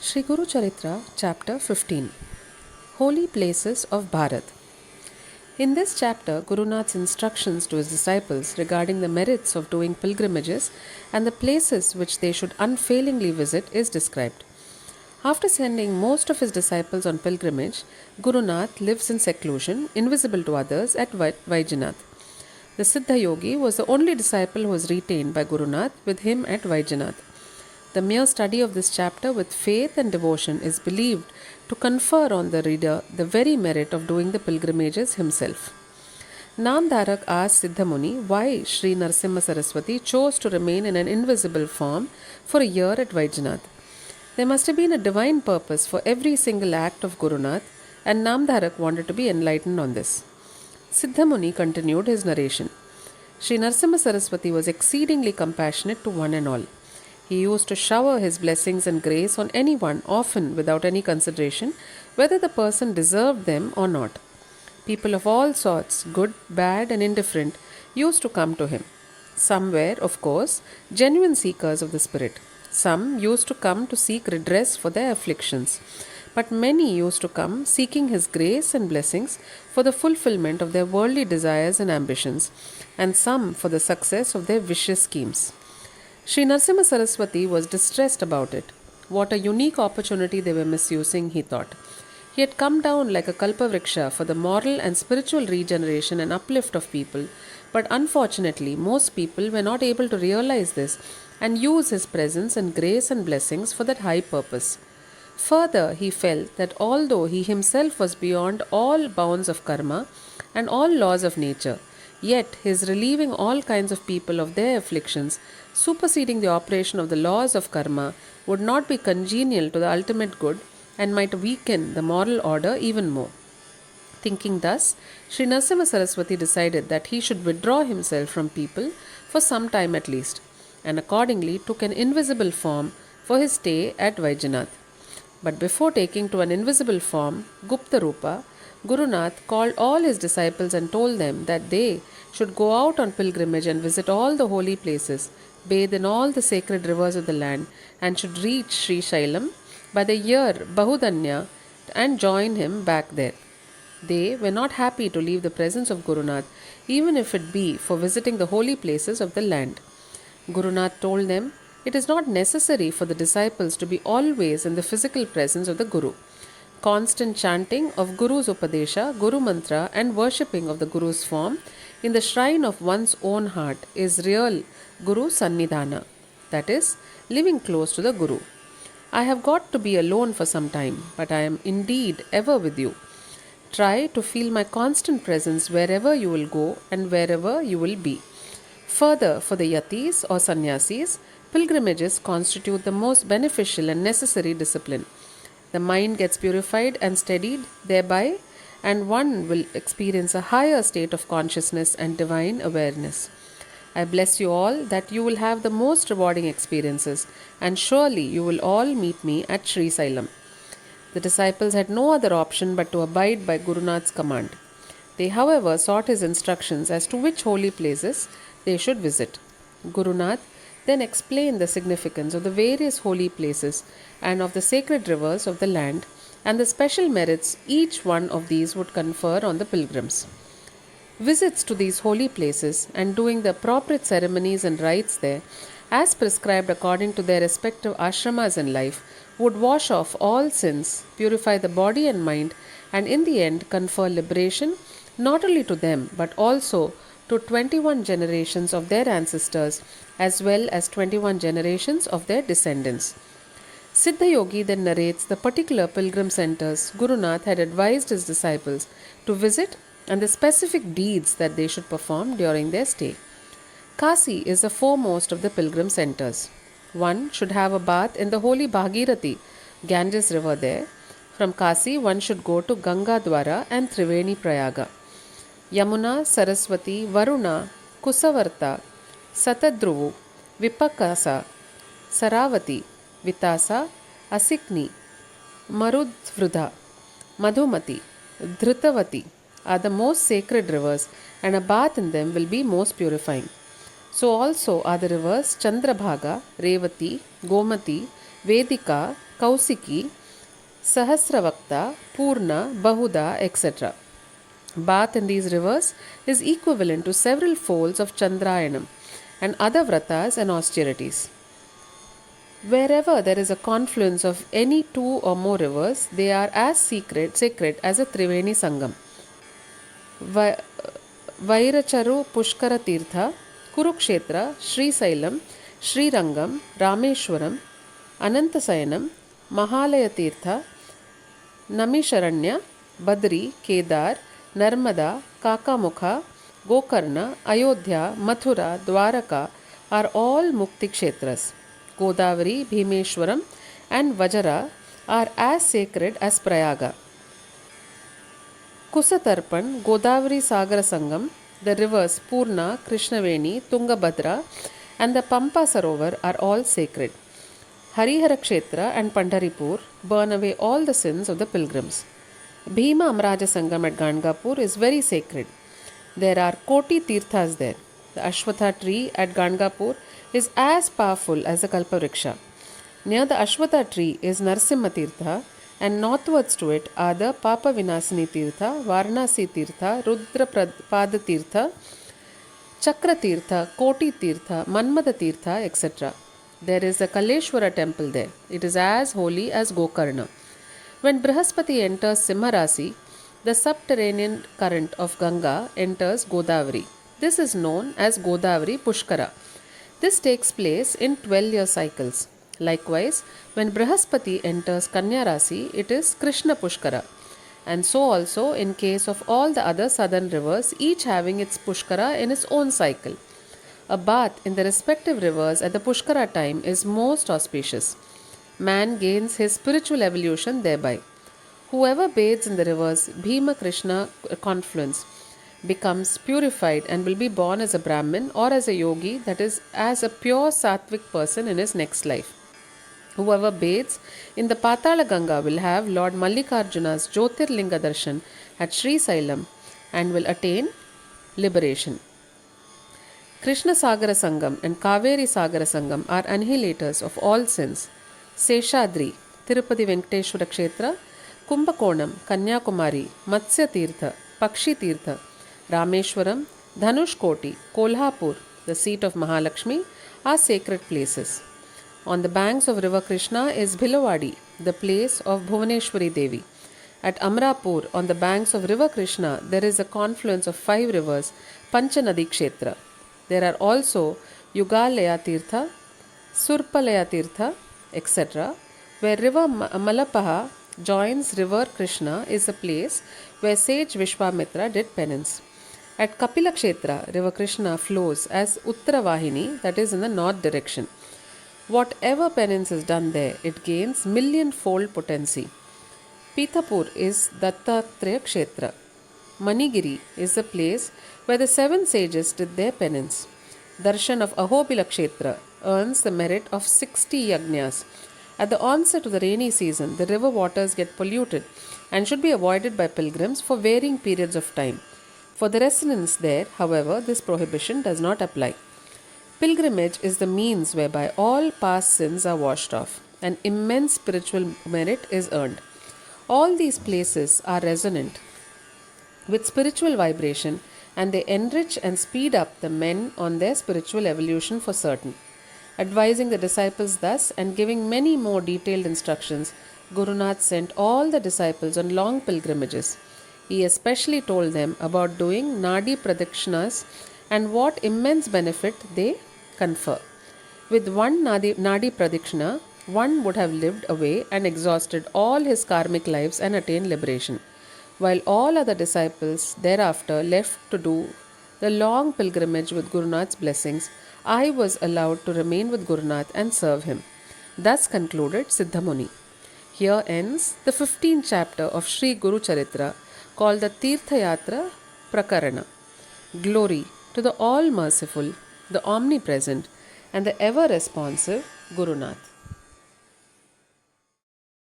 Sri Guru Charitra, Chapter 15, Holy Places of Bharat. In this chapter, Guru Nath's instructions to his disciples regarding the merits of doing pilgrimages and the places which they should unfailingly visit is described. After sending most of his disciples on pilgrimage, Guru Nath lives in seclusion, invisible to others, at Vaijanath. The Siddha Yogi was the only disciple who was retained by Guru Nath with him at Vaijanath. The mere study of this chapter with faith and devotion is believed to confer on the reader the very merit of doing the pilgrimages himself. Namdarak asked Siddhamuni why Sri Narasimha Saraswati chose to remain in an invisible form for a year at Vaijanath. There must have been a divine purpose for every single act of Guru Nath, and Namdarak wanted to be enlightened on this. Siddhamuni continued his narration. Sri Narasimha Saraswati was exceedingly compassionate to one and all. He used to shower his blessings and grace on anyone, often without any consideration whether the person deserved them or not. People of all sorts, good, bad, and indifferent, used to come to him. Some were, of course, genuine seekers of the Spirit. Some used to come to seek redress for their afflictions. But many used to come seeking his grace and blessings for the fulfillment of their worldly desires and ambitions, and some for the success of their vicious schemes. Sri Narasimha Saraswati was distressed about it. What a unique opportunity they were misusing, he thought. He had come down like a kalpavriksha for the moral and spiritual regeneration and uplift of people, but unfortunately, most people were not able to realize this and use his presence and grace and blessings for that high purpose. Further, he felt that although he himself was beyond all bounds of karma and all laws of nature, yet his relieving all kinds of people of their afflictions, superseding the operation of the laws of karma, would not be congenial to the ultimate good and might weaken the moral order even more. Thinking thus, Sri Narasimha Saraswati decided that he should withdraw himself from people for some time at least, and accordingly took an invisible form for his stay at Vaijanath. But before taking to an invisible form, Gupta Rupa, Guru Nath called all his disciples and told them that they should go out on pilgrimage and visit all the holy places, bathe in all the sacred rivers of the land, and should reach Sri Shailam by the year Bahudanya and join him back there. They were not happy to leave the presence of Guru Nath, even if it be for visiting the holy places of the land. Guru Nath told them it is not necessary for the disciples to be always in the physical presence of the Guru. Constant chanting of Guru's Upadesha, Guru Mantra, and worshipping of the Guru's form in the shrine of one's own heart is real Guru Sannidhana, that is, living close to the Guru. I have got to be alone for some time, but I am indeed ever with you. Try to feel my constant presence wherever you will go and wherever you will be. Further, for the yatis or sannyasis, pilgrimages constitute the most beneficial and necessary discipline. The mind gets purified and steadied thereby, and one will experience a higher state of consciousness and divine awareness. I bless you all that you will have the most rewarding experiences, and surely you will all meet me at Sri Sailam. The disciples had no other option but to abide by Guru Nath's command. They, however, sought his instructions as to which holy places they should visit. Guru Nath then explained the significance of the various holy places and of the sacred rivers of the land, and the special merits each one of these would confer on the pilgrims. Visits to these holy places and doing the appropriate ceremonies and rites there, as prescribed according to their respective ashramas in life, would wash off all sins, purify the body and mind, and in the end confer liberation not only to them but also to 21 generations of their ancestors as well as 21 generations of their descendants. Siddha Yogi then narrates the particular pilgrim centers Guru Nath had advised his disciples to visit and the specific deeds that they should perform during their stay. Kasi is the foremost of the pilgrim centers. One should have a bath in the holy Bhagirathi, Ganges river there. From Kasi, one should go to Ganga Dwara and Triveni Prayaga. Yamuna, Saraswati, Varuna, Kusavarta, Satadruvu, Vipakasa, Saravati, Vitasa, Asikni, Marudvrudha, Madhumati, Dhrutavati are the most sacred rivers, and a bath in them will be most purifying. So also are the rivers Chandrabhaga, Revati, Gomati, Vedika, Kausiki, Sahasravakta, Purna, Bahuda, etc. Bath in these rivers is equivalent to several folds of Chandrayanam and other vratas and austerities. Wherever there is a confluence of any two or more rivers, they are as sacred as a Triveni Sangam. Vairacharu Pushkara Tirtha, Kurukshetra, Sri Sailam, Sri Rangam, Rameshwaram, Anantasayanam, Mahalaya Tirtha, Namisharanya, Badri, Kedar, Narmada, Kakamukha, Gokarna, Ayodhya, Mathura, Dwaraka are all Mukti Kshetras. Godavari, Bhimeshwaram and Vajara are as sacred as Prayaga. Kusatarpan, Godavari Sagara Sangam, the rivers Purna, Krishnaveni, Tungabhadra and the Pampa Sarovar are all sacred. Harihara Kshetra and Pandharipur burn away all the sins of the pilgrims. Bhima Amraja Sangam at Gangapur is very sacred. There are Koti Tirthas there. The Ashwatha tree at Gangapur is as powerful as the Kalpavriksha. Near the Ashwatha tree is Narsimha Tirtha, and northwards to it are the Papa Vinasini Tirtha, Varanasi Tirtha, Rudra Pada Tirtha, Chakra Tirtha, Koti Tirtha, Manmada Tirtha, etc. There is a Kaleshwara temple there. It is as holy as Gokarna. When Brihaspati enters Simharasi, the subterranean current of Ganga enters Godavari. This is known as Godavari Pushkara. This takes place in 12-year cycles. Likewise, when Brihaspati enters Kanya Rasi, it is Krishna Pushkara. And so also in case of all the other southern rivers, each having its Pushkara in its own cycle. A bath in the respective rivers at the Pushkara time is most auspicious. Man gains his spiritual evolution thereby. Whoever bathes in the rivers Bhima Krishna confluence becomes purified and will be born as a Brahmin or as a yogi, that is, as a pure sattvic person in his next life. Whoever bathes in the Patala Ganga will have Lord Mallikarjuna's Jyotirlinga Darshan at Sri Sailam and will attain liberation. Krishna Sagara Sangam and Kaveri Sagara Sangam are annihilators of all sins. Seshadri, Tirupati Venkateshwara Kshetra, Kumbakonam, Kanyakumari, Matsya Tirtha, Pakshi Tirtha, Rameshwaram, Dhanush Koti, Kolhapur, the seat of Mahalakshmi, are sacred places. On the banks of river Krishna is Bhilavadi, the place of Bhuvaneshwari Devi. At Amrapur, on the banks of river Krishna, there is a confluence of 5 rivers, Panchanadi Kshetra. There are also Yugalaya Tirtha, Surpalaya Tirtha, etc. Where river Malapaha joins river Krishna is a place where sage Vishwamitra did penance. At Kapila Kshetra, river Krishna flows as Uttaravahini, that is in the north direction. Whatever penance is done there, it gains million-fold potency. Pithapur is Dattatreya Kshetra. Manigiri is the place where the 7 sages did their penance. Darshan of Ahobila Kshetra earns the merit of 60 yajnas. At the onset of the rainy season, the river waters get polluted and should be avoided by pilgrims for varying periods of time. For the residents there, however, this prohibition does not apply. Pilgrimage is the means whereby all past sins are washed off and immense spiritual merit is earned. All these places are resonant with spiritual vibration and they enrich and speed up the men on their spiritual evolution for certain. Advising the disciples thus and giving many more detailed instructions, Guru Nath sent all the disciples on long pilgrimages. He especially told them about doing Nadi Pradakshinas and what immense benefit they confer. With one Nadi Pradakshina, one would have lived away and exhausted all his karmic lives and attained liberation, while all other disciples thereafter left to do the long pilgrimage with Guru Nath's blessings. I was allowed to remain with Guru Nath and serve him. Thus concluded Siddhamuni. Here ends the 15th chapter of Sri Guru Charitra called the Tirthayatra Prakarana. Glory to the all-merciful, the omnipresent and the ever-responsive Guru Nath.